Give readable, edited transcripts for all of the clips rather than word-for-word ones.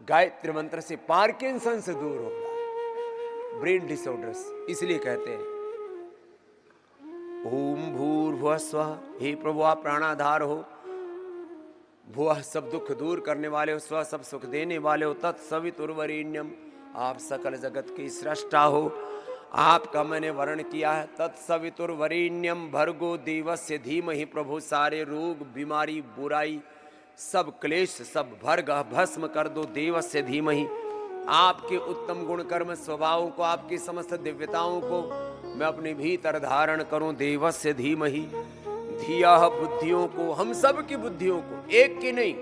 गायत्री मंत्र से पार्किंसन से दूर होगा, ब्रेन डिसऑर्डर्स। इसलिए कहते हैं ओम भूर्भुवः स्वः, हे प्रभु आप प्राणाधार हो, भुवः सब दुख दूर करने वाले हो, स्व सब सुख देने वाले हो, तत्सवितुर्वरेण्यम आप सकल जगत की सृष्टा हो। आपका मैंने वर्ण किया है, तत्सवितुर्वरेण्यम भर्गो देवस्य धीमहि। प्रभु सारे रोग बीमारी बुराई सब क्लेश सब भर्ग भस्म कर दो देवस्य धीमहि। आपके उत्तम गुण कर्म स्वभावों को, आपकी समस्त दिव्यताओं को मैं अपने भीतर धारण करूं, देवस्य धीमहि। धिया बुद्धियों को, हम सब की बुद्धियों को, एक की नहीं,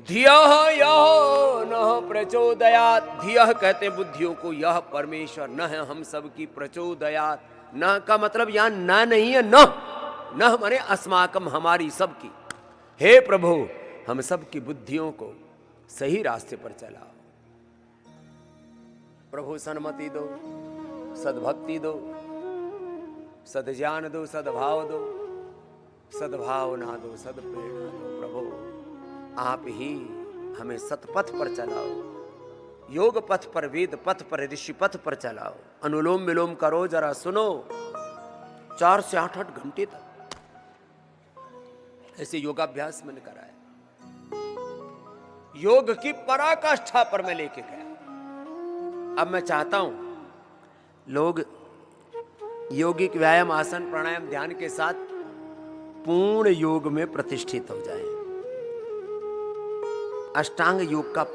धिया यह न प्रचोदयात। धिया कहते बुद्धियों को, यह परमेश्वर न है हम सब की प्रचोदयात। न का मतलब यहां न नहीं है, न माने अस्माकम हमारी सबकी। हे प्रभु हम सब की बुद्धियों को सही रास्ते पर चलाओ। प्रभु सन्मति दो, सद्भक्ति दो, सद्ज्ञान दो, सद्भाव दो, सद्भावना दो, सद्प्रेरणा दो। प्रभु आप ही हमें सतपथ पर चलाओ, योग पथ पर, वेद पथ पर, ऋषि पथ पर चलाओ। अनुलोम विलोम करो, जरा सुनो, 4 से 8 घंटे तक ऐसे योगाभ्यास मैंने कराया। योग की पराकाष्ठा पर मैं लेके गया। अब मैं चाहता हूं लोग योगिक व्यायाम आसन प्राणायाम ध्यान के साथ पूर्ण योग में प्रतिष्ठित हो जाएं, अष्टांग योग का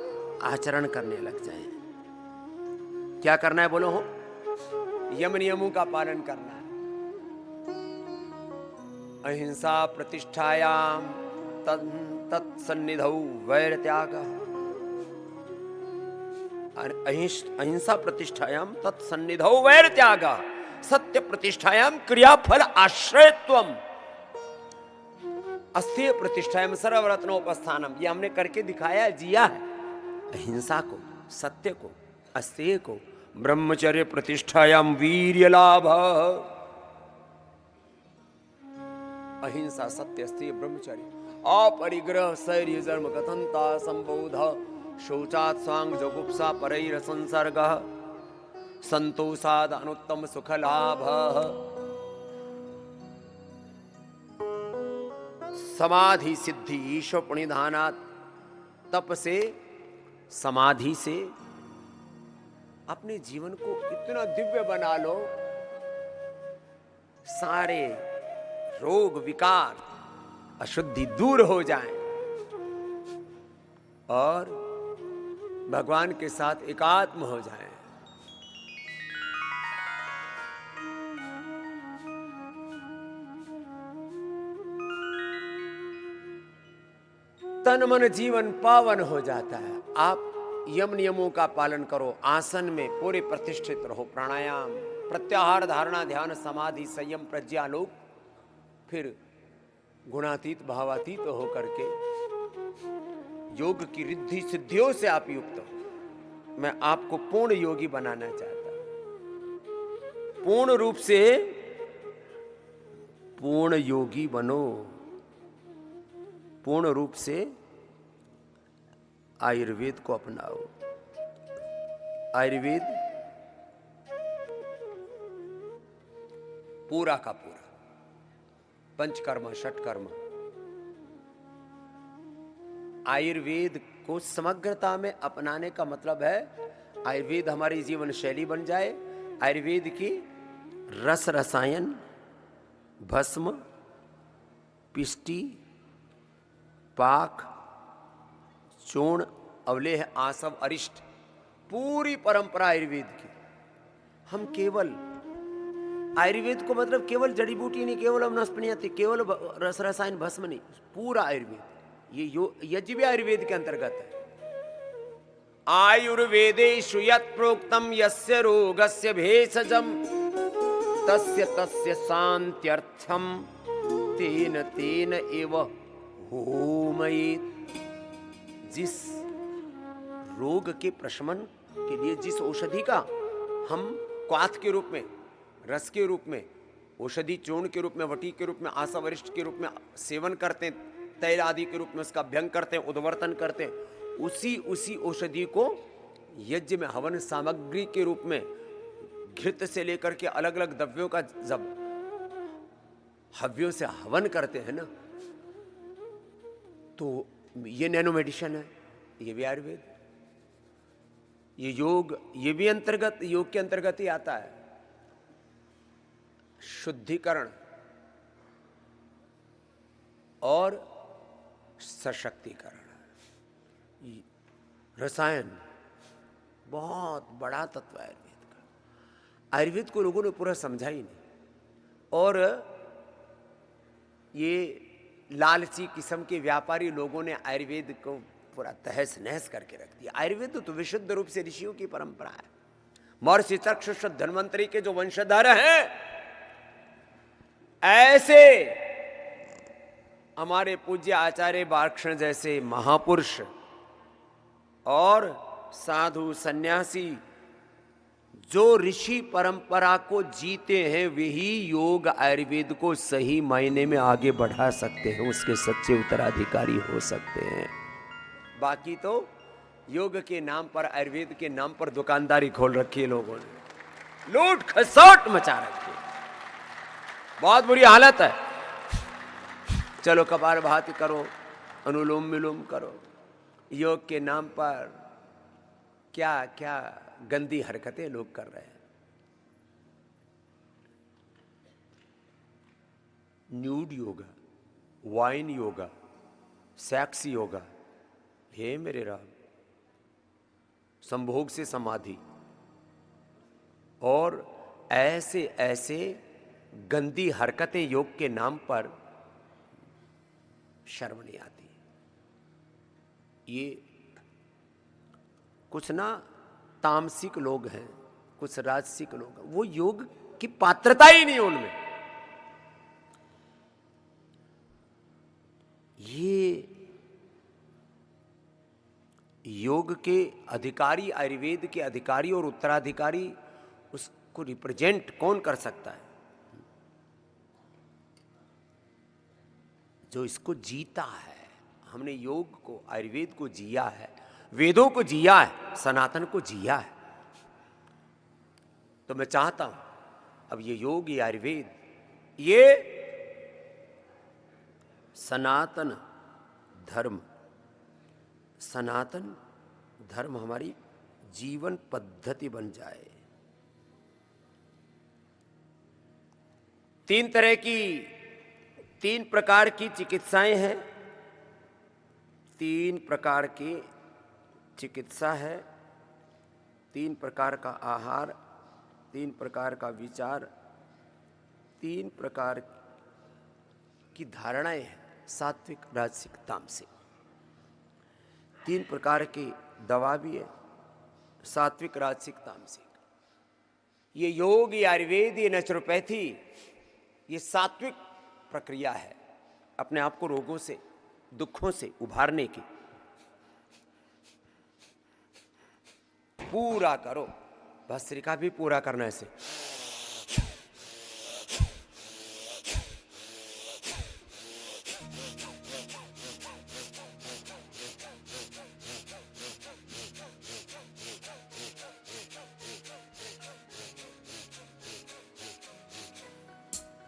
आचरण करने लग जाएं। क्या करना है बोलो? हो यम नियमों का पालन करना है। अहिंसा प्रतिष्ठायाम तत्सन्निधौ वैर त्याग। अहिंसा प्रतिष्ठायाम तत्सन्निधौ वैर त्याग। सत्य प्रतिष्ठायाम क्रियाफल आश्रयत्वम। अस्तेय प्रतिष्ठायाम सर्वरत्नोपस्थानम। ये हमने करके दिखाया, जिया है। अहिंसा को, सत्य को, अस्तेय को, ब्रह्मचर्य प्रतिष्ठायाम वीर्य लाभ। अहिंसा सत्य अस्तेय ब्रह्मचर्य अपरिग्रह शैर्य जन्म कथनता संबोध शौचात् स्वांग जुगुप्सा परैर संसर्ग संतोषाद अनुत्तम सुख लाभ। समाधि सिद्धि ईश्वर पुण्यधानात्। तप से, समाधि से अपने जीवन को इतना दिव्य बना लो, सारे रोग विकार अशुद्धि दूर हो जाएं और भगवान के साथ एकात्म हो जाएं। तन मन जीवन पावन हो जाता है। आप यम नियमों का पालन करो, आसन में पूरे प्रतिष्ठित रहो, प्राणायाम प्रत्याहार धारणा ध्यान समाधि संयम प्रज्ञा लोग, फिर गुणातीत भावातीत हो करके योग की रिद्धि सिद्धियों से आप युक्त हो। मैं आपको पूर्ण योगी बनाना चाहता हूं। पूर्ण रूप से पूर्ण योगी बनो, पूर्ण रूप से आयुर्वेद को अपनाओ। आयुर्वेद पूरा का पूरा पंचकर्म षटकर्म, आयुर्वेद को समग्रता में अपनाने का मतलब है आयुर्वेद हमारी जीवन शैली बन जाए। आयुर्वेद की रस रसायन भस्म पिष्टि पाक चूर्ण अवलेह आसव अरिष्ट, पूरी परंपरा आयुर्वेद की। हम केवल आयुर्वेद को मतलब केवल जड़ी बूटी नहीं, केवल वनस्पति, केवल रस रसायन भस्म नहीं, पूरा आयुर्वेद। ये यज्ञ भी आयुर्वेद के अंतर्गत है। आयुर्वेदेषु यत् प्रोक्तम यस्य रोगस्य भेषजम तस्य तस्य शान्त्यर्थम तेन तेन एव होमयेत्। जिस रोग के प्रशमन के लिए जिस औषधि का हम क्वाथ के रूप में, रस के रूप में, औषधि चूर्ण के रूप में, वटी के रूप में, आसावरिष्ठ के रूप में सेवन करते हैं, तैल आदि के रूप में उसका अभ्यंग करते हैं, उद्वर्तन करते हैं, उसी उसी औषधि को यज्ञ में हवन सामग्री के रूप में घृत से लेकर के अलग अलग द्रव्यों का जब हव्यों से हवन करते हैं ना, तो ये नैनो मेडिसिन है, ये भी आयुर्वेद, ये योग, ये भी अंतर्गत, योग के अंतर्गत ही आता है। शुद्धिकरण और सशक्तिकरण, रसायन बहुत बड़ा तत्व है आयुर्वेद का। आयुर्वेद को लोगों ने पूरा समझा ही नहीं, और ये लालची किस्म के व्यापारी लोगों ने आयुर्वेद को पूरा तहस नहस करके रख दिया। आयुर्वेद तो विशुद्ध रूप से ऋषियों की परंपरा है। महर्षि तक्षक धन्वंतरी के जो वंशधर हैं, ऐसे हमारे पूज्य आचार्य बालकृष्ण जैसे महापुरुष और साधु सन्यासी जो ऋषि परंपरा को जीते हैं, वही योग आयुर्वेद को सही मायने में आगे बढ़ा सकते हैं, उसके सच्चे उत्तराधिकारी हो सकते हैं। बाकी तो योग के नाम पर, आयुर्वेद के नाम पर दुकानदारी खोल रखी है लोगों ने, लूट खसोट मचा रखी है, बहुत बुरी हालत है। चलो कपालभाति करो, अनुलोम विलोम करो, योग के नाम पर क्या क्या गंदी हरकतें लोग कर रहे हैं। Nude yoga, wine yoga, sex yoga, हे मेरे राम, संभोग से समाधि, और ऐसे ऐसे गंदी हरकतें योग के नाम पर शर्म नहीं आती। ये कुछ ना तामसिक लोग हैं, कुछ राजसिक लोग हैं, वो योग की पात्रता ही नहीं उनमें। ये योग के अधिकारी, आयुर्वेद के अधिकारी और उत्तराधिकारी, उसको रिप्रेजेंट कौन कर सकता है? जो इसको जीता है। हमने योग को, आयुर्वेद को जिया है, वेदों को जिया है, सनातन को जिया है। तो मैं चाहता हूं अब ये योग, ये आयुर्वेद, ये सनातन धर्म, सनातन धर्म हमारी जीवन पद्धति बन जाए। तीन प्रकार की चिकित्साएं हैं, 3 प्रकार की चिकित्सा है, 3 प्रकार का आहार, 3 प्रकार का विचार, 3 प्रकार की धारणाएं हैं, सात्विक, राजसिक, तामसिक। 3 प्रकार की दवा भी है, सात्विक, राजसिक, तामसिक। ये योग, ये आयुर्वेद, ये नेचुरोपैथी, ये सात्विक प्रक्रिया है अपने आप को रोगों से, दुखों से उभारने की। पूरा करो, भस्त्रिका भी पूरा करना है इसे।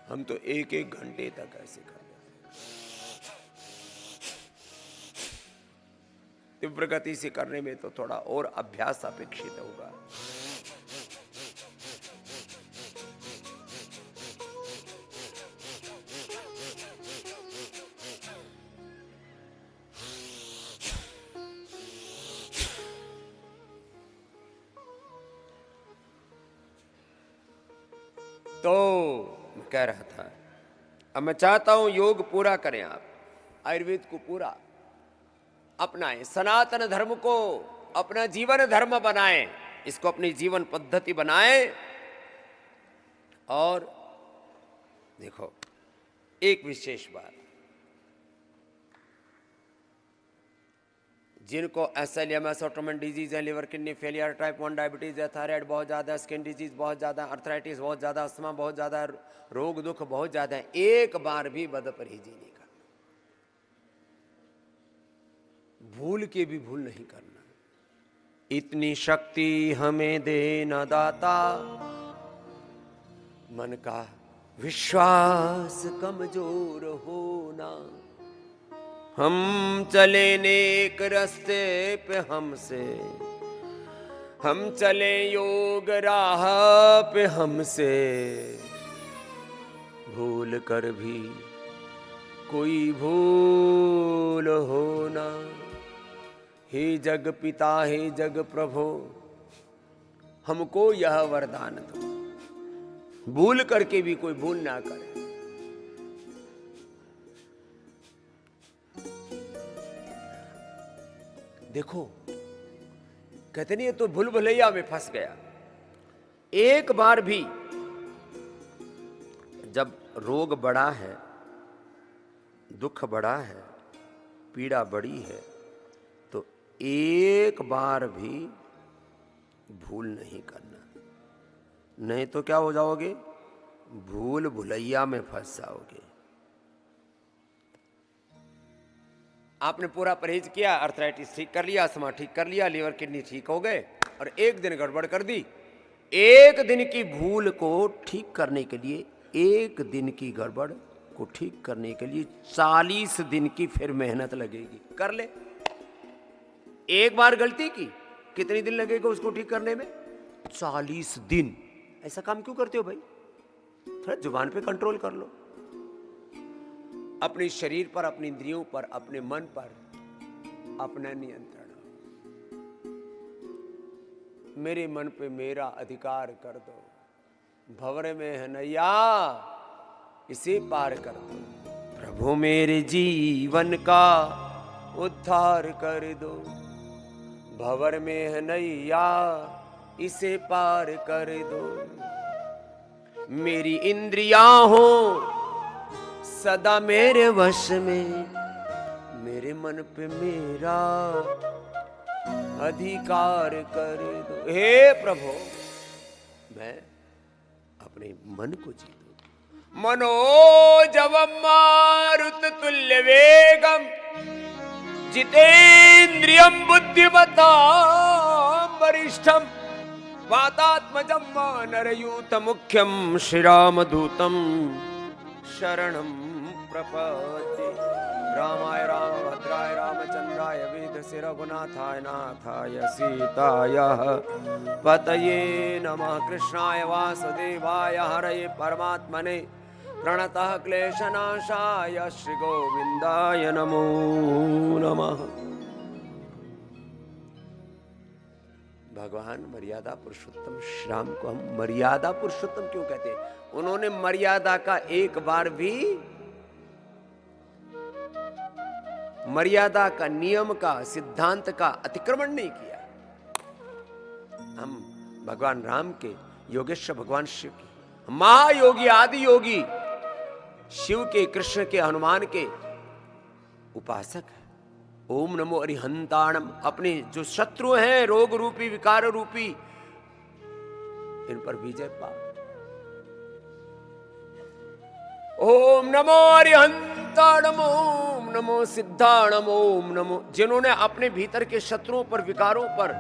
हम तो 1-1 घंटे तक ऐसे कर लेते हैं। तीव्र गति से करने में तो थोड़ा और अभ्यास अपेक्षित होगा। तो कह रहा था, अब मैं चाहता हूं योग पूरा करें आप, आयुर्वेद को पूरा अपनाएं, सनातन धर्म को अपना जीवन धर्म बनाएं, इसको अपनी जीवन पद्धति बनाएं। और देखो एक विशेष बात, जिनको एसएलएमएस, ऑटोइम्यून डिजीज है, liver kidney failure, type 1 diabetes है, थायराइड बहुत ज़्यादा, स्किन डिजीज बहुत ज़्यादा, अर्थराइटिस बहुत ज़्यादा, अस्थमा बहुत ज़्यादा, रोग दुख बहुत ज़्यादा है, एक बार भी बदपरहेजी नहीं करना। भूल के भी भूल नहीं करना। इतनी शक्ति हमें देना दाता, मन का विश्वास कमजोर होना। हम चले नेक रास्ते पे हमसे, हम चले योग राह पे हमसे भूल कर भी कोई भूल होना। हे जग पिता, हे जग प्रभु, हमको यह वरदान दो, भूल करके भी कोई भूल ना करे। देखो, कहते नहीं, तो भूल भुलैया में फंस गया। एक बार भी जब रोग बड़ा है, दुख बड़ा है, पीड़ा बड़ी है, तो एक बार भी भूल नहीं करना, नहीं तो क्या हो जाओगे, भूल भुलैया में फंस जाओगे। आपने पूरा परहेज किया, अर्थराइटिस ठीक कर लिया, अस्थमा ठीक कर लिया, लीवर किडनी ठीक हो गए, और एक दिन गड़बड़ कर दी। एक दिन की भूल को ठीक करने के लिए, एक दिन की गड़बड़ को ठीक करने के लिए 40 दिन की फिर मेहनत लगेगी। कर ले, एक बार गलती की, कितने दिन लगेगा उसको ठीक करने में? 40 दिन। ऐसा काम क्यों करते हो भाई? थोड़ा जुबान पे कंट्रोल कर लो। अपने शरीर पर, अपनी इंद्रियों पर, अपने मन पर अपना नियंत्रण। मेरे मन पे मेरा अधिकार कर दो, भंवर में है नैया, इसे पार कर दो। प्रभु मेरे जीवन का उद्धार कर दो, भंवर में है नैया, इसे पार कर दो। मेरी इंद्रियां हो सदा मेरे वश में, मेरे मन पे मेरा अधिकार कर दो। हे प्रभु, मैं अपने मन को जीतूं। मनोजवम मारुत तुल्य वेगम, जितेन्द्रियम बुद्धिमतां वरिष्ठम, वातात्मजं वानरयूथ मुख्यं श्रीरामदूतं शरणं प्रपद्ये। रामाय रामभद्राय रामचंद्राय वेदसे रघुनाथाय नाथाय सीताय पतये नमः। कृष्णाय वासुदेवाय हरये परमात्मने, प्रणतः क्लेशनाशाय श्री गोविंदाय नमो नमः। भगवान मर्यादा पुरुषोत्तम श्री राम को हम मर्यादा पुरुषोत्तम क्यों कहते हैं? उन्होंने मर्यादा का एक बार भी, मर्यादा का, नियम का, सिद्धांत का अतिक्रमण नहीं किया। हम भगवान राम के, योगेश्वर भगवान शिव के, महायोगी आदि योगी शिव के, कृष्ण के, हनुमान के उपासक है। ओम नमो अरिहंताणम, अपने जो शत्रु हैं, रोग रूपी, विकार रूपी, इन पर विजय पा। ओम नमो अरिहंताणम, ओम नमो सिद्धाणम, ओम नमो। जिन्होंने अपने भीतर के शत्रुओं पर, विकारों पर,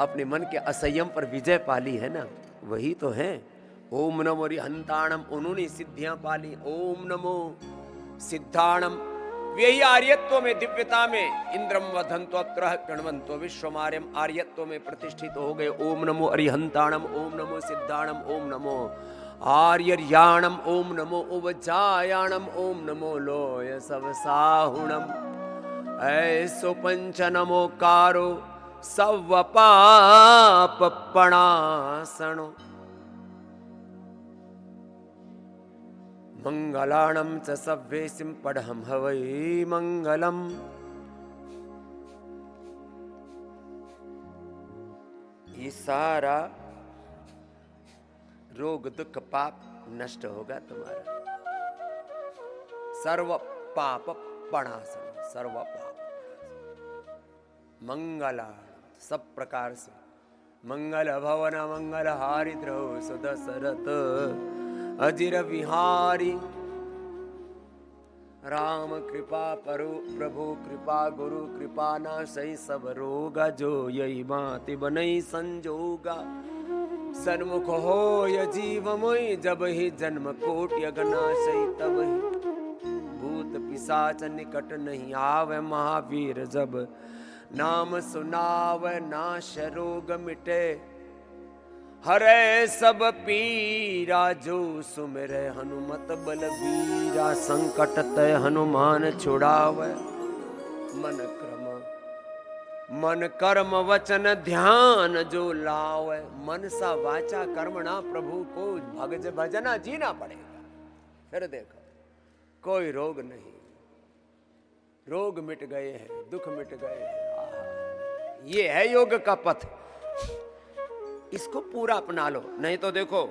अपने मन के असंयम पर विजय पाली है ना, वही तो है। ओम नमो अरिहंताणम, उन्होंने सिद्धियां पाली। ओम नमो सिद्धाणम, यही आर्यत्व में, दिव्यता में, इंद्रम वधंतो अत्रः गणवंतो विश्वमार्यम, आर्यत्व में प्रतिष्ठित हो गए। ओम नमो अरिहंताणम, ओम नमो सिद्धाणम, ओम नमो आर्यर्याणम, ओम नमो उवजायाणम, ओम नमो लोय सवसाहुणम। ऐसो पंच नमोकारो सव पाप पणासनो। मंगलाणं च सव्येसिं पढ़म हवै मंगलम। ये सारा रोग दुख पाप नष्ट होगा तुम्हारा। सर्व पाप पणासन, सर्व पाप मंगला, सब प्रकार से मंगल भवन मंगल हारिद्रो सुदशरथ अजिर विहारी राम कृपा परो प्रभु कृपा गुरु कृपा ना सही सब रोगा, जो यही बात बनई संजोगा। सन्मुख हो य जीव मोई, जब ही जन्म कोट यगना सही तब ही। भूत पिशाच निकट नहीं आवे, महावीर जब नाम सुनावे। नाश रोग मिटे हरे सब पीरा, जो सुमिरै हनुमत बलबीरा। संकट तय हनुमान छुड़ावे, मन कर्म वचन ध्यान जो लावे। मन सा वाचा कर्मणा प्रभु को भगज भजना जीना पड़ेगा। फिर देखो कोई रोग नहीं, रोग मिट गए हैं, दुख मिट गए हैं। आहा, ये है योग का पथ, इसको पूरा अपना लो। नहीं तो देखो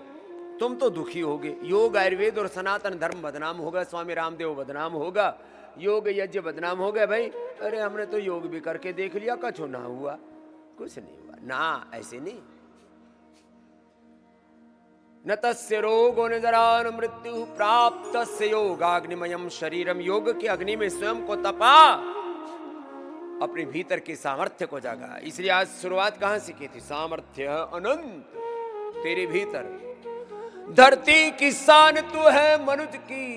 तुम तो दुखी होगे। योग आयुर्वेद और सनातन धर्म बदनाम होगा, स्वामी रामदेव बदनाम होगा, योग यज्ञ बदनाम हो गया। भाई अरे हमने तो योग भी करके देख लिया, कछु ना हुआ, कुछ नहीं हुआ ना, ऐसे नहीं। न तस्य रोगो निजरान मृत्यु प्राप्त तस्य योगाग्निमयम शरीरम। योग की अग्नि में स्वयं को तपा, अपने भीतर के सामर्थ्य को जागा। इसलिए आज शुरुआत कहां से की थी? सामर्थ्य अनंत तेरे भीतर। धरती की शान तू है मनुज की,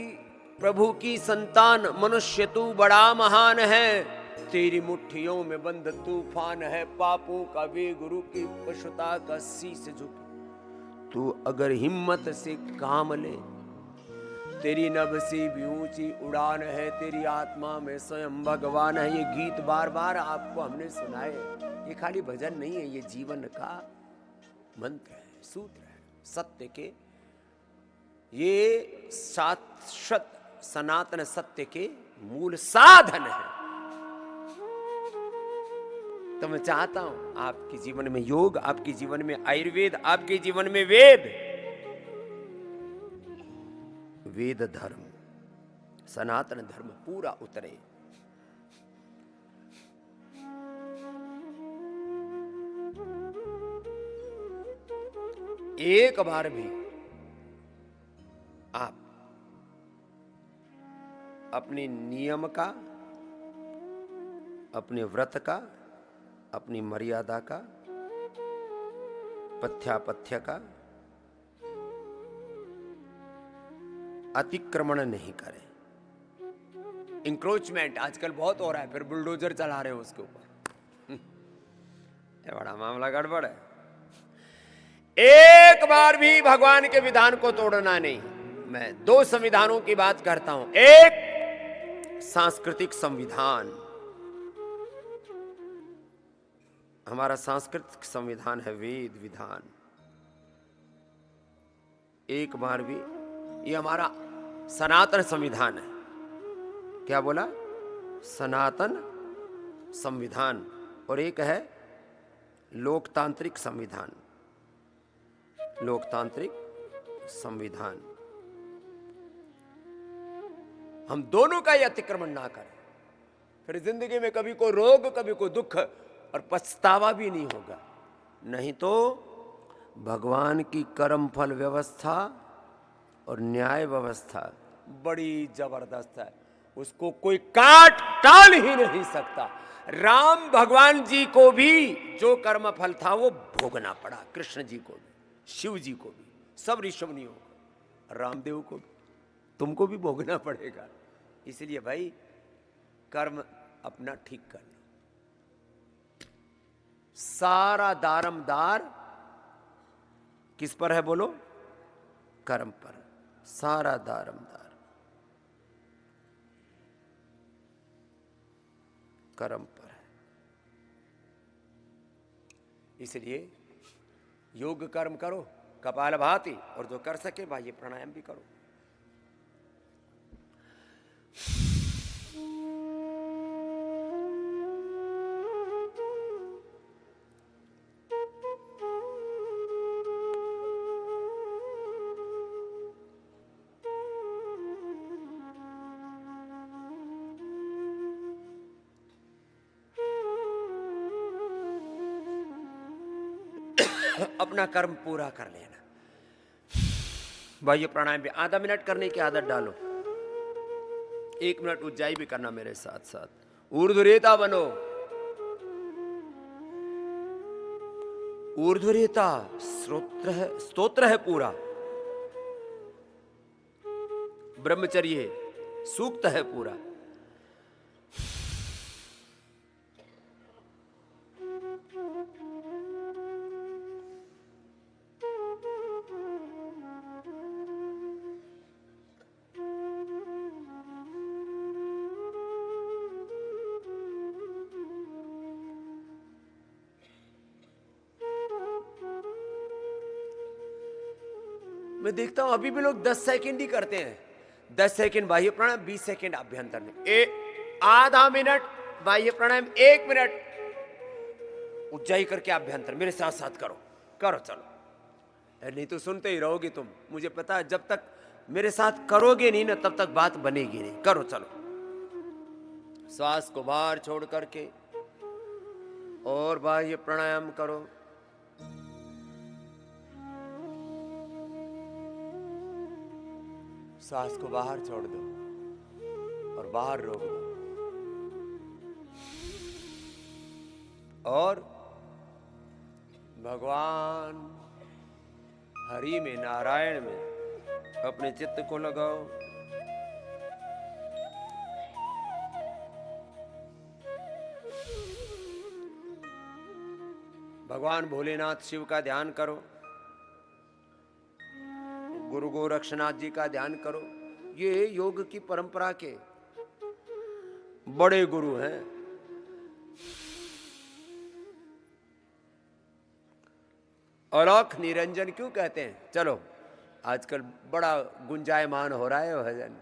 प्रभु की संतान मनुष्य तू बड़ा महान है। तेरी मुट्ठियों में बंद तूफान है, पापों का वे गुरु की पशुता का शीश झुके। तू अगर हिम्मत से काम ले, तेरी नभ से भी ऊंची उड़ान है। तेरी आत्मा में स्वयं भगवान है। ये गीत बार बार आपको हमने सुनाए। ये खाली भजन नहीं है, ये जीवन का मंत्र है, सूत्र है, सत्य के, ये शाश्वत सनातन सत्य के मूल साधन है। तो मैं चाहता हूं आपके जीवन में योग, आपके जीवन में आयुर्वेद, आपके जीवन में वेद, वेद धर्म, सनातन धर्म पूरा उतरे। एक बार भी आप अपने नियम का, अपने व्रत का, अपनी मर्यादा का, पथ्यापथ्य का अतिक्रमण नहीं करें। इंक्रोचमेंट आजकल बहुत हो रहा है, फिर बुलडोजर चला रहे हो उसके ऊपर। ये बड़ा मामला गड़बड़ है। एक बार भी भगवान के विधान को तोड़ना नहीं। मैं दो संविधानों की बात करता हूं। एक सांस्कृतिक संविधान, हमारा सांस्कृतिक संविधान है वेद विधान। एक बार भी, ये हमारा सनातन संविधान है। क्या बोला? सनातन संविधान। और एक है लोकतांत्रिक संविधान। लोकतांत्रिक संविधान, हम दोनों का ही अतिक्रमण ना करें। फिर जिंदगी में कभी कोई रोग, कभी कोई दुख और पछतावा भी नहीं होगा। नहीं तो भगवान की कर्म फल व्यवस्था और न्याय व्यवस्था बड़ी जबरदस्त है, उसको कोई काट टाल ही नहीं सकता। राम भगवान जी को भी जो कर्म फल था वो भोगना पड़ा, कृष्ण जी को भी, शिव जी को भी, सब ऋषि मुनियों को, रामदेव को भी, तुमको भी भोगना पड़ेगा। इसलिए भाई कर्म अपना ठीक करना। सारा दारमदार किस पर है बोलो? कर्म पर। सारा दारमदार कर्म पर है। इसलिए योग कर्म करो, कपालभाति, और जो कर सके बाह्य प्राणायाम भी करो। अपना कर्म पूरा कर लेना। बाह्य प्राणायाम भी आधा मिनट करने की आदत डालो। 1 मिनट उज्जाई भी करना मेरे साथ साथ। ऊर्ध्वरेता बनो। ऊर्ध्वरेता स्तोत्र है पूरा, ब्रह्मचर्य सूक्त है पूरा। मैं देखता हूं अभी भी लोग 10 सेकंड ही करते हैं। 10 सेकंड बाह्य प्राणायाम, 20 सेकंड अभ्यंतर में, आधा मिनट बाह्य प्राणायाम, 1 मिनट उज्जाई करके अभ्यंतर। मेरे साथ साथ करो करो चलो, नहीं तो सुनते ही रहोगे तुम। मुझे पता है जब तक मेरे साथ करोगे नहीं ना तब तक बात बनेगी नहीं। करो चलो। श्वास को बाहर छोड़ करके और बाह्य प्राणायाम करो। सांस को बाहर छोड़ दो और बाहर रोक दो और भगवान हरि में, नारायण में अपने चित्त को लगाओ। भगवान भोलेनाथ शिव का ध्यान करो, गुरु गोरक्षनाथ जी का ध्यान करो। ये योग की परंपरा के बड़े गुरु हैं। अलौक निरंजन क्यों कहते हैं? चलो, आजकल बड़ा गुंजायमान हो रहा है भजन।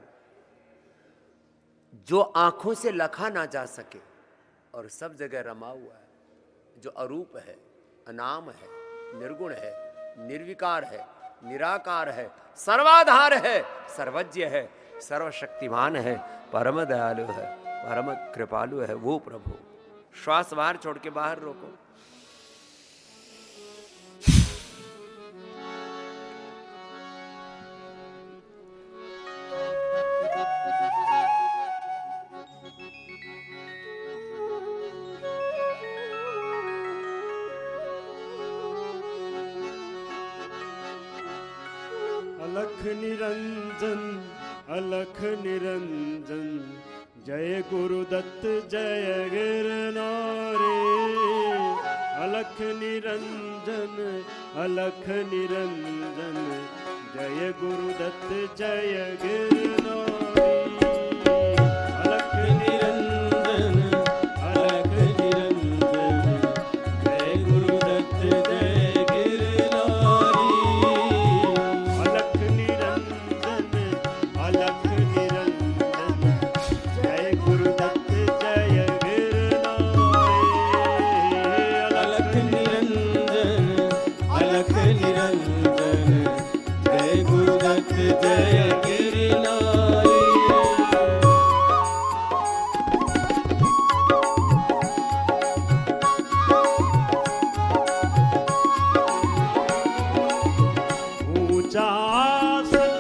जो आंखों से लखा ना जा सके और सब जगह रमा हुआ है, जो अरूप है, अनाम है, निर्गुण है, निर्विकार है, निराकार है, सर्वाधार है, सर्वज्ञ है, सर्वशक्तिमान है, परम दयालु है, परम कृपालु है वो प्रभु। श्वास बाहर छोड़ के बाहर रोको। अलख निरंजन, अलख निरंजन, जय गुरुदत्त जय गिरनारे। अलख निरंजन, अलख निरंजन, जय गुरुदत्त जय गिरनारे। अलख निरंजन, अलख निरंजन, जय गुरुदत्त जय गिरनारी। अलख निरंजन, अलख निरंजन, जय गुरुदत्त जय गिरनारी। अलख निरंजन, अलख निरंजन, जय गुरुदत्त जय गिरनारी। ऊंचा आसन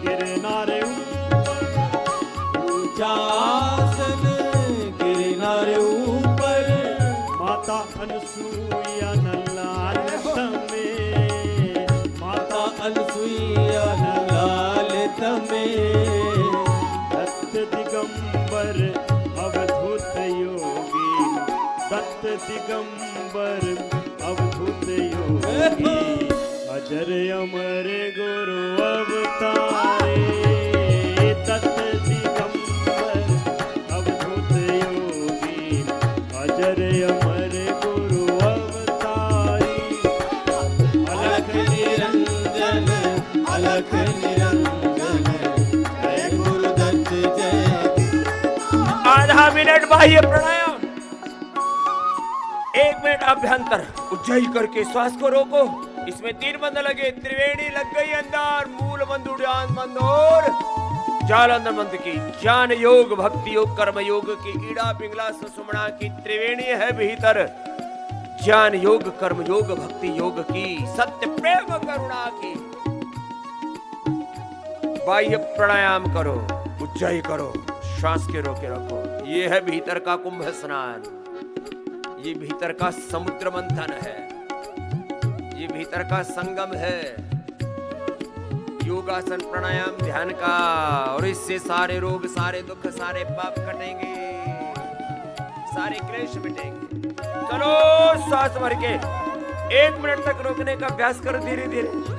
गिरनारे ऊपर, ऊंचा आसन गिरनारे ऊपर, माता अनसुईया नलाल तमे, माता अनसुईया नलाल तमे। दत्त दिगंबर अवधूत योगी, दत्त दिगंबर अवधूत योगी, अजर अमर गुरु अवतारे। दत्त दिगंबर अवधूत योगी, अजर अमर गुरु अवतारी। अलख निरंजन, अलख निरंजन, जय गुरुदत्त जय। आधा मिनट बाह्य प्राणायाम, 1 मिनट अभ्यंतर। उज्जाई करके श्वास को रोको। इसमें 3 बंद लगे, त्रिवेणी लग गई अंदर, मूल बंद, उड़ान बंद और जालंधर बंद की। ज्ञान योग, भक्ति योग, कर्म योग की, ईड़ा पिंगला सुषुम्ना की त्रिवेणी है भीतर। ज्ञान योग, कर्म योग, भक्ति योग की, सत्य प्रेम करुणा की। बाह्य प्राणायाम करो, उज्जाई करो, श्वास के रोके रखो। ये है भीतर का कुंभ स्नान, ये भीतर का समुद्र मंथन है, ये भीतर का संगम है, योगासन प्राणायाम ध्यान का। और इससे सारे रोग, सारे दुख, सारे पाप कटेंगे, सारे क्लेश मिटेंगे। चलो सांस भर के 1 मिनट तक रोकने का अभ्यास करो, धीरे धीरे।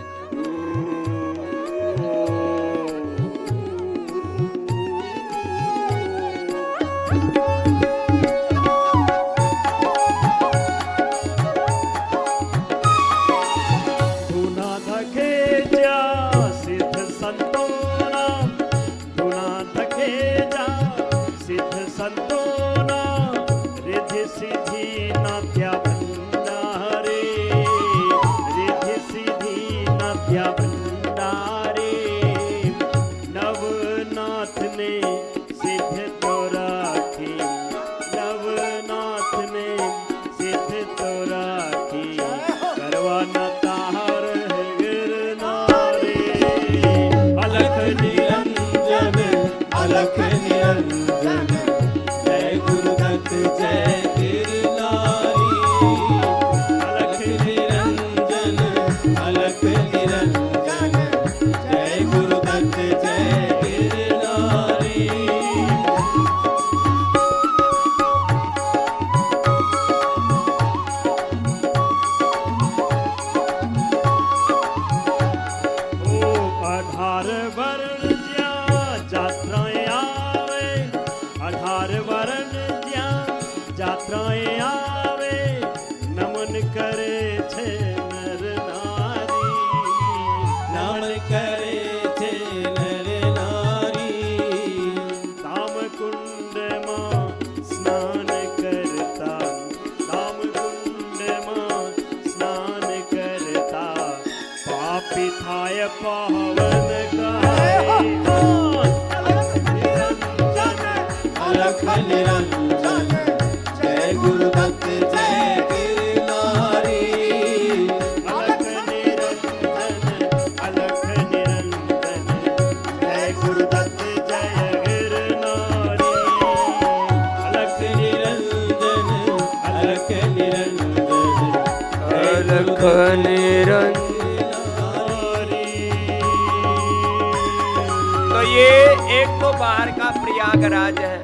तो ये एक तो बाहर का प्रयागराज है।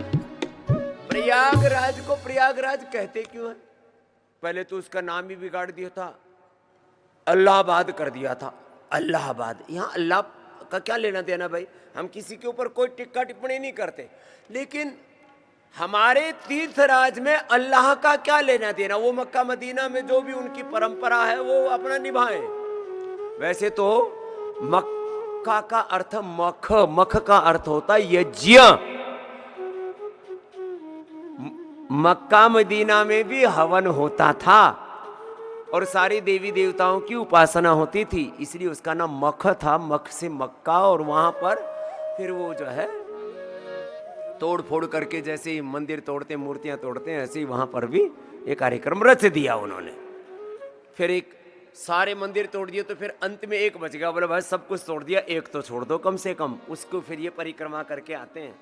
प्रयागराज को प्रयागराज कहते क्यों है? पहले तो उसका नाम ही बिगाड़ दिया था, अल्लाहाबाद कर दिया था। अल्लाहाबाद, यहाँ अल्लाह का क्या लेना देना भाई? हम किसी के ऊपर कोई टिक्का टिप्पणी नहीं करते, लेकिन हमारे तीर्थराज में अल्लाह का क्या लेना देना? वो मक्का मदीना में जो भी उनकी परंपरा है वो अपना निभाएं। वैसे तो मक्का का अर्थ मख, मख का अर्थ होता है यज्ञ। मक्का मदीना में भी हवन होता था और सारी देवी देवताओं की उपासना होती थी, इसलिए उसका नाम मख था। मख से मक्का, और वहां पर फिर वो जो है तोड़ फोड़ करके, जैसे ही मंदिर तोड़ते मूर्तियां तोड़ते हैं, ऐसे ही वहां पर भी एक कार्यक्रम रच दिया उन्होंने। फिर एक सारे मंदिर तोड़ दिए तो फिर अंत में एक बच गया, बोले भाई सब कुछ तोड़ दिया, एक तो छोड़ दो कम से कम। उसको फिर ये परिक्रमा करके आते हैं।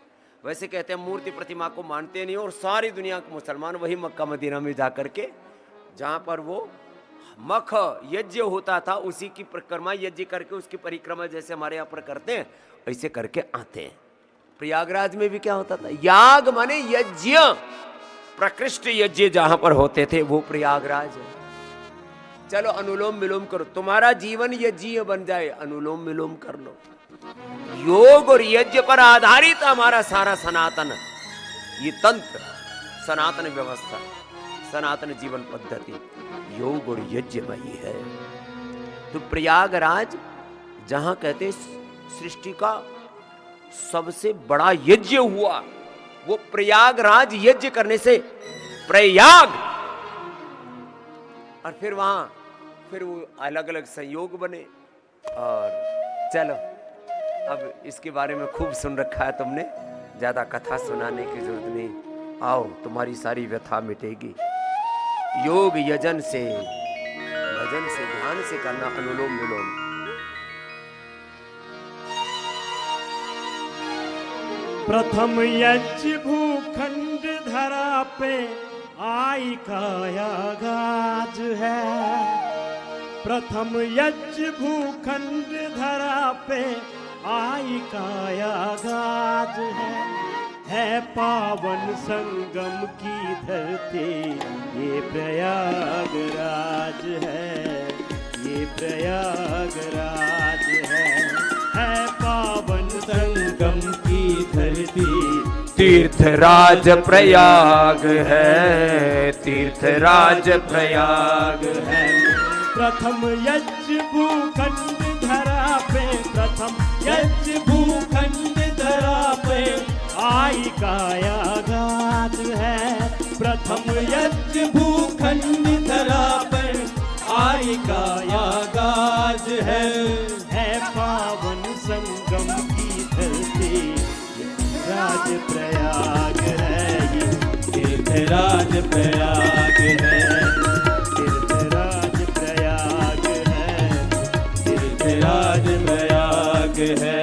वैसे कहते हैं मूर्ति प्रतिमा को मानते नहीं, और सारी दुनिया के मुसलमान वही मक्का मदीना में जा करके, जहां पर वो मख यज्ञ होता था, उसी की परिक्रमा यज्ञ करके उसकी परिक्रमा जैसे हमारे यहाँ पर करते हैं, ऐसे करके आते हैं। प्रयागराज में भी क्या होता था? याग माने यज्ञ, प्रकृष्ट यज्ञ जहां पर होते थे वो प्रयागराज है। चलो अनुलोम विलोम करो, तुम्हारा जीवन यज्ञ बन जाए, अनुलोम विलोम कर लो। योग और यज्ञ पर आधारित हमारा सारा सनातन ये तंत्र, सनातन व्यवस्था, सनातन जीवन पद्धति योग और यज्ञमयी है। तो प्रयागराज जहां कहते सृष्टि का सबसे बड़ा यज्ञ हुआ, वो प्रयागराज यज्ञ करने से प्रयाग, और फिर वहां फिर वो अलग अलग संयोग बने। और चलो अब इसके बारे में खूब सुन रखा है तुमने, ज्यादा कथा सुनाने की जरूरत नहीं। आओ तुम्हारी सारी व्यथा मिटेगी। योग यजन से, भजन से, ध्यान से करना अनुलोम विलोम। प्रथम यज्ञ भूखंड धरा पे आई काया गाज है। प्रथम यज्ञ भूखंड धरा पे आई काया गाज है पावन संगम की धरती ये प्रयागराज है, ये प्रयागराज है पावन संगम की धरती तीर्थराज प्रयाग है, तीर्थराज प्रयाग है। प्रथम यज्ञ भूखंड धरा पे, प्रथम यज्ञ भूखंड धरा पे आई काया गाज है। प्रथम यज्ञ भूखंड धरा पे आई काया गाज है पावन संगम की धरती राज प्रयाग है, ये तीर्थराज प्रयाग है, तीर्थराज प्रयाग है, तीर्थराज प्रयाग है।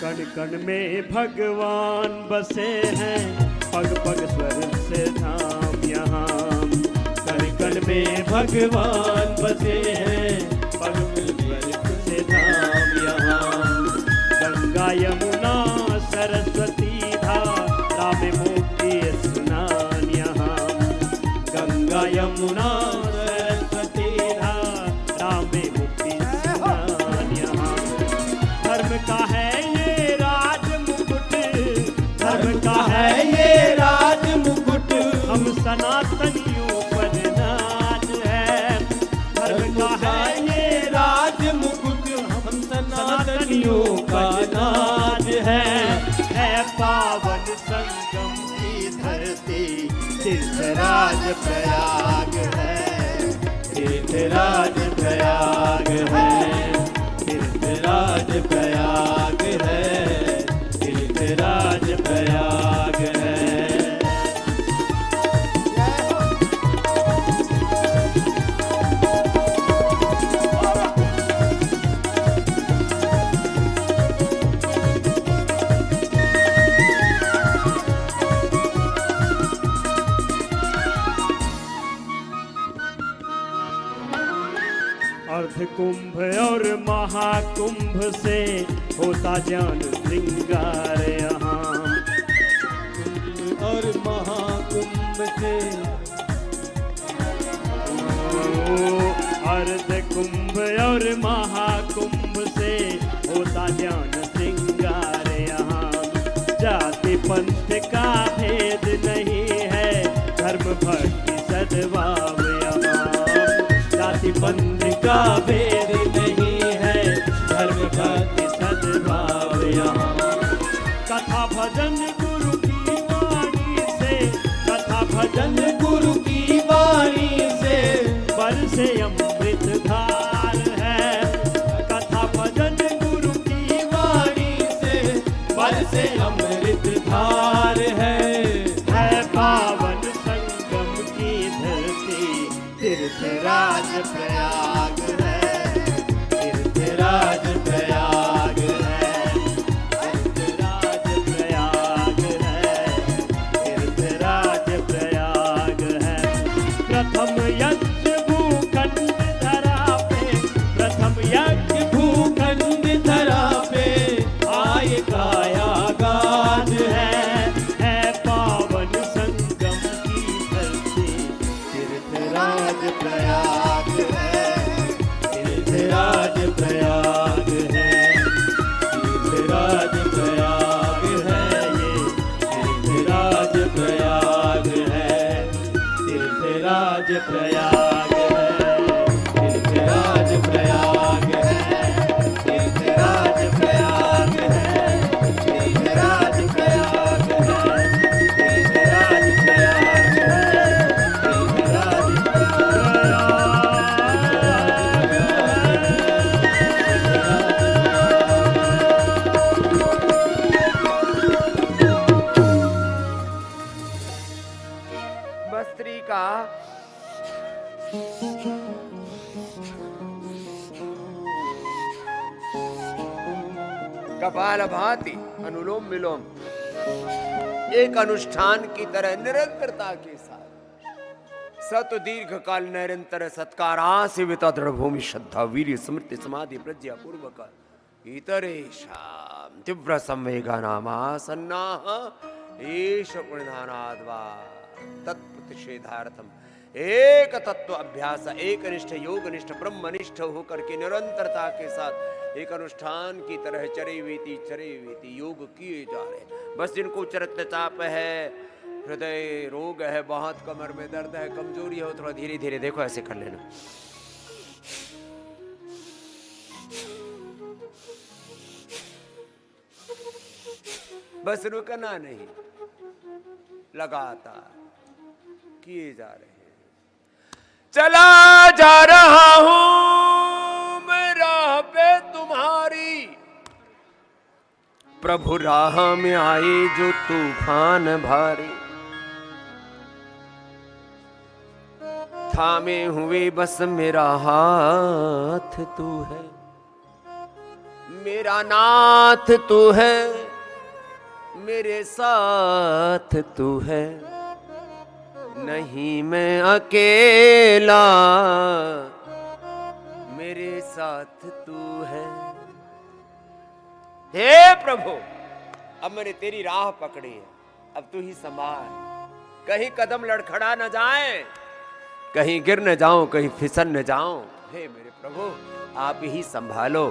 कण कण में भगवान बसे हैं, पग पग स्वर्ग से धाम यहाँ। कण कण में भगवान बसे हैं, पग पग स्वर्ग से धाम यहाँ। गंगा यमुना सरस्वती धारा में मुक्ति स्नान यहाँ। गंगा यमुना सरस्वती धारा में मुक्ति स्नान यहाँ। धर्म का है का है ये राज मुकुट, हम सनातनियों पर नाज है। धर्म का है ये राज मुकुट, हम सनातनियों का नाज है पावन संगम की धरती तीर्थराज प्रयाग है, तीर्थराज प्रयाग है, तीर्थराज प्रयाग है, तीर्थराज प्रयाग है। अर्ध कुंभ और महाकुंभ से होता ज्ञान श्रृंगार यहाँ। और महाकुंभ से अर्ध कुंभ और महाकुंभ से होता ज्ञान श्रृंगार यहाँ। जाति पंथ का भेद नहीं है, धर्म भक्ति सद्भाव यहाँ। जाति पंथ का भेद नहीं है, धर्म भक्ति सद्भाव यहाँ। कथा भजन गुरु की वाणी से, कथा भजन गुरु की वाणी से बरसे अमृत धार है। कथा भजन गुरु की वाणी से बरसे अमृत धार है पावन संगम की धरती तीर्थराज प्रयाग है, तीर्थराज प्रयाग है, तीर्थराज प्रयाग है, तीर्थराज प्रयाग है। प्रथम यज्ञ भूखंड धरा पे, प्रथम यज्ञ भूखंड धरा पे आय काया गाज है पावन संगम की धरती तीर्थराज प्रयाग है, तीर्थराज प्रयाग है, तीर्थराज प्रयाग है, ये तीर्थराज प्रयाग है, तीर्थराज प्रयाग है, तीर्थराज प्रयाग है, तीर्थराज प्रयाग है, तीर्थराज प्रयाग है, तीर्थराज प्रयाग है, तीर्थराज प्रयाग। का कपालभाति अनुलोम विलोम एक अनुष्ठान की तरह निरंतरता के साथ सत दीर्घ काल निरंतर सत्कारासेविता दृढ़ भूमि श्रद्धा वीर्य स्मृति समाधि प्रज्ञा पूर्वक इतरेषां तीव्र संवेगा नामासन्ना एष पुण्यदानाद्वा तत्प्रतिषेधार्थम एक तत्व अभ्यास एक निष्ठ योग निष्ठ ब्रह्मनिष्ठ होकर के निरंतरता के साथ एक अनुष्ठान की तरह चरे वीति योग किए जा रहे। बस जिनको रक्तचाप है, हृदय रोग है, बहुत कमर में दर्द है, कमजोरी हो, थोड़ा धीरे धीरे देखो ऐसे कर लेना। बस रुकना नहीं, लगातार किए जा रहे हैं। चला जा रहा हूं मैं राह पे तुम्हारी, प्रभु राह में आए जो तूफान भारी, थामे हुए बस मेरा हाथ तू है, मेरा नाथ तू है, मेरे साथ तू है, नहीं मैं अकेला, मेरे साथ तू है। हे प्रभु, अब मैंने तेरी राह पकड़ी है, अब तू ही संभाल, कहीं कदम लड़खड़ा न जाए, कहीं गिर न जाऊं, कहीं फिसल न जाऊं। हे मेरे प्रभु, आप ही संभालो,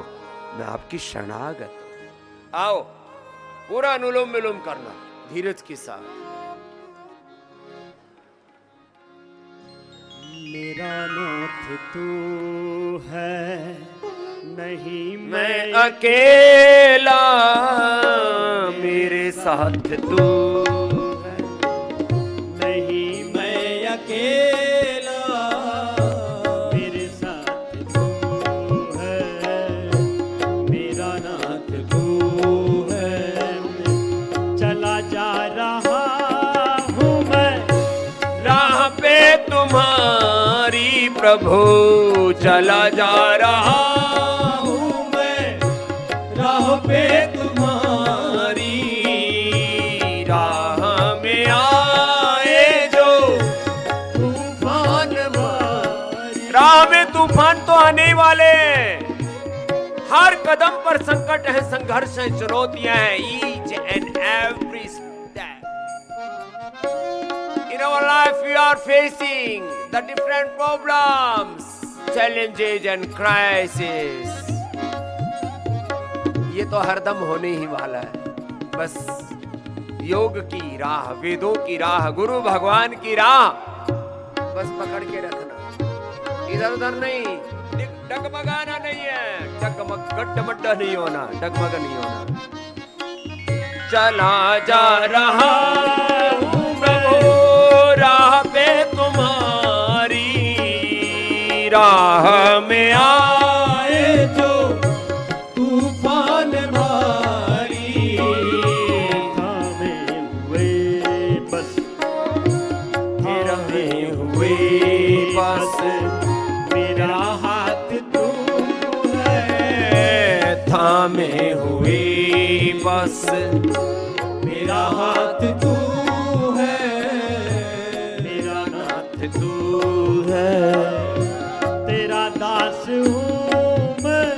मैं आपकी शरणागत हूं। आओ, पूरा अनुलोम विलोम करना धीरज के साथ। मेरा नाथ तू है, नहीं मैं अकेला, मेरे साथ तू है, नहीं मैं अकेला, मेरे साथ तू है, मेरा नाथ तू है। चला जा रहा हूँ मैं राह पे तुम्हारी, प्रभु चला जा रहा हूँ मैं राह पे तुम्हारी, राह में आए जो तूफान भारी। राह में तूफान तो आने वाले हैं, हर कदम पर संकट है, संघर्ष है, चुनौतियां हैं। Each and every step in our life we are facing the different problems, challenges and crises. ये तो हरदम होने ही वाला है। बस योग की राह, वेदों की राह, गुरु भगवान की राह बस पकड़ के रखना, इधर उधर नहीं, डगमगाना नहीं है, डगमग गड्ढा नहीं होना, डगमग नहीं होना। चला जा रहा हूँ प्रभु राह पे तुम्हारी, राह में आए जो तूफान भारी, थामे हुए बस, थामे हुए बस मेरा हाथ तू है, थामे हुए बस मेरा हाथ तू है, मेरा नाथ तू है। तेरा दास हूँ मैं,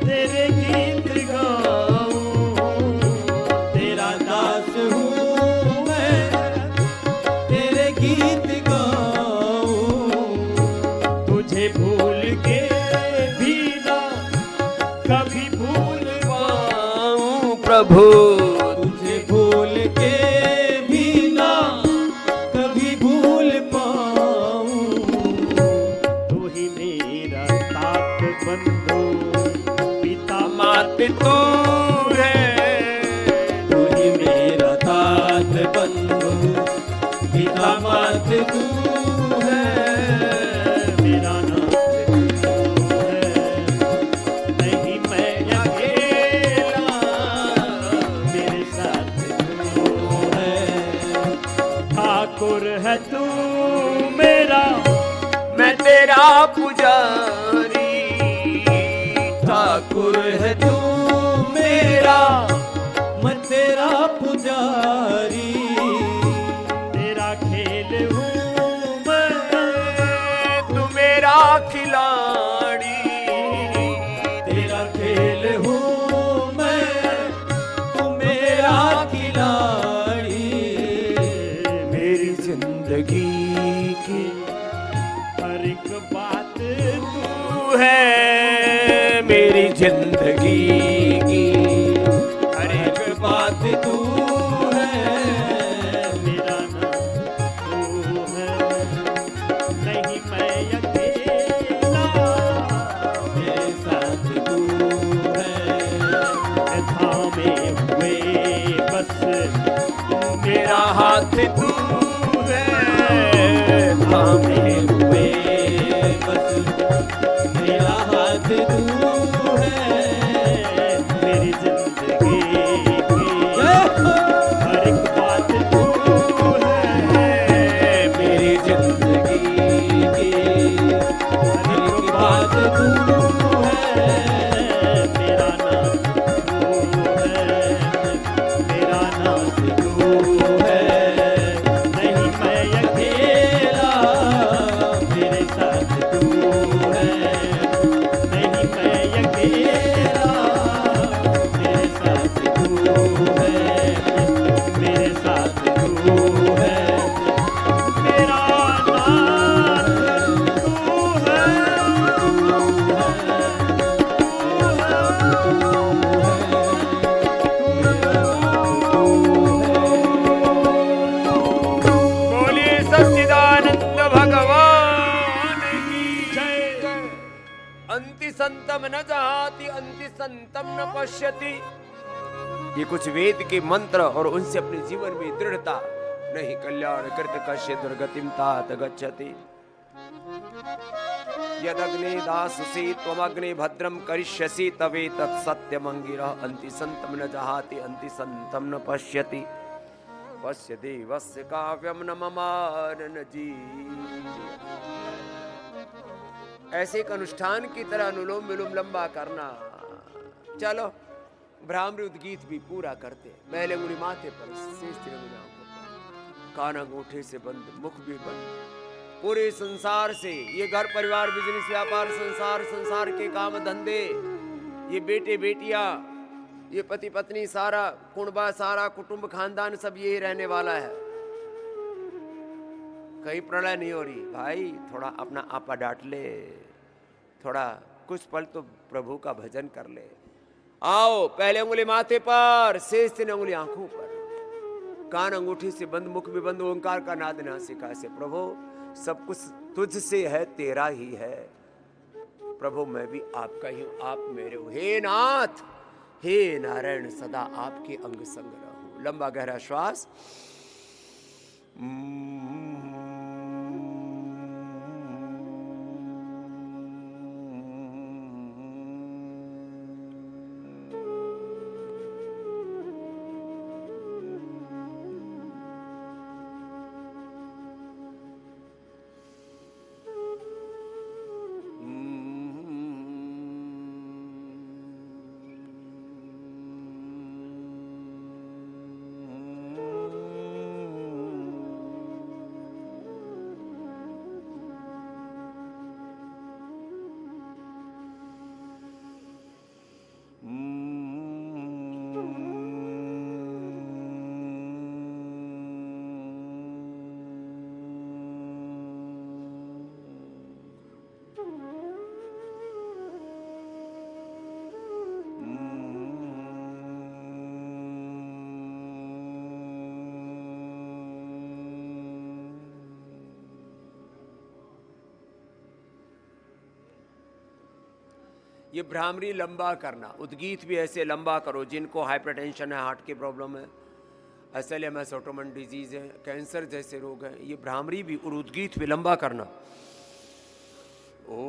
तेरे गीत गाऊं, तेरा दास हूँ मैं, तेरे गीत गाऊं। तुझे भूल के भी ना कभी भूल पाऊं प्रभु, तुझे भूल के भी ना कभी भूल पाऊं। तू ही मेरा तात बंधु, पिता मात तू है, तू ही मेरा तात बंधु, पिता मात तू है, मेरा नाथ तू है, नहीं मैं अकेला, मेरे साथ तू है। ठाकुर है तू मेरा, मैं तेरा पुजारी। ठाकुर है तू मेरा, मैं तेरा पुजारी। तेरा खेल हूँ मैं, तू मेरा खिलाड़ी। तेरा खेल हूँ मैं, तू मेरा खिलाड़ी। मेरी जिंदगी की हर एक बात तू है, मेरी जिंदगी की हर एक बात तू है। मेरा नाम तू है, नहीं मैं अकेला, मेरे साथ तू है। मैं थामे हुए बस मेरा हाथ तू है। थामे हुए बस मेरा हाथ तू है। मेरी जिंदगी की हर एक बात तू है। मेरी जिंदगी की हर एक बात तू है। मेरा नाम तू है, मेरा नाम तू है। नहीं मैं अकेला, मेरे साथ तू है। नहीं मैं अकेला, मेरे साथ तू है। मेरे साथ तू है। मेरा नाम तू है। बोलिए सच्चिदानंद भगवान की जय। अंति संतम न जहाति, अंति संतम न पश्यति। ये कुछ वेद के मंत्र और उनसे अपने जीवन में दृढ़ता, नहीं कल्याण कृत कश्य दुर्गतिम तात गच्छति। यदग्ने दासुषि त्वमग्ने भद्रम करिष्यसि तवे तत्सत्यमंगिरः। अंति संतम न जहाति, अंति संतम न पश्यति। पश्य देवस्य काव्यम न ममानन जी। ऐसे एक अनुष्ठान की तरह अनुलोम विलोम लंबा करना। चलो भ्रामरी उद्गीत भी पूरा करते। पहले अंगुली माथे पर, शेष 3 अंगुली आंखों पर, कान अंगूठे से बंद, मुख भी बंद। पूरे संसार से, ये घर परिवार बिजनेस व्यापार संसार, संसार के काम धंधे, ये बेटे बेटियां, ये पति पत्नी, सारा कुणबा, सारा कुटुंब खानदान सब यही रहने वाला है। कहीं प्रलय नहीं हो रही। भाई थोड़ा अपना आपा डांट ले, थोड़ा कुछ पल तो प्रभु का भजन कर ले। आओ पहले अंगुली माथे पर, शेष 3 अंगुली आंखों पर, कान अंगूठी से बंद, मुख भी बंद। ओंकार का नाद नासिका से। प्रभु सब कुछ तुझसे है, तेरा ही है। प्रभु मैं भी आपका ही हूं, आप मेरे हो। हे नाथ, हे नारायण, सदा आपके अंग संग रहूं। लंबा गहरा श्वास। ये भ्रामरी लंबा करना। उद्गीत भी ऐसे लंबा करो। जिनको हाइपरटेंशन है, हार्ट की प्रॉब्लम है, एसएलएमएस, ऑटोमन डिजीज है, कैंसर जैसे रोग हैं, ये भ्रामरी भी और उद्गीत भी लंबा करना। ओ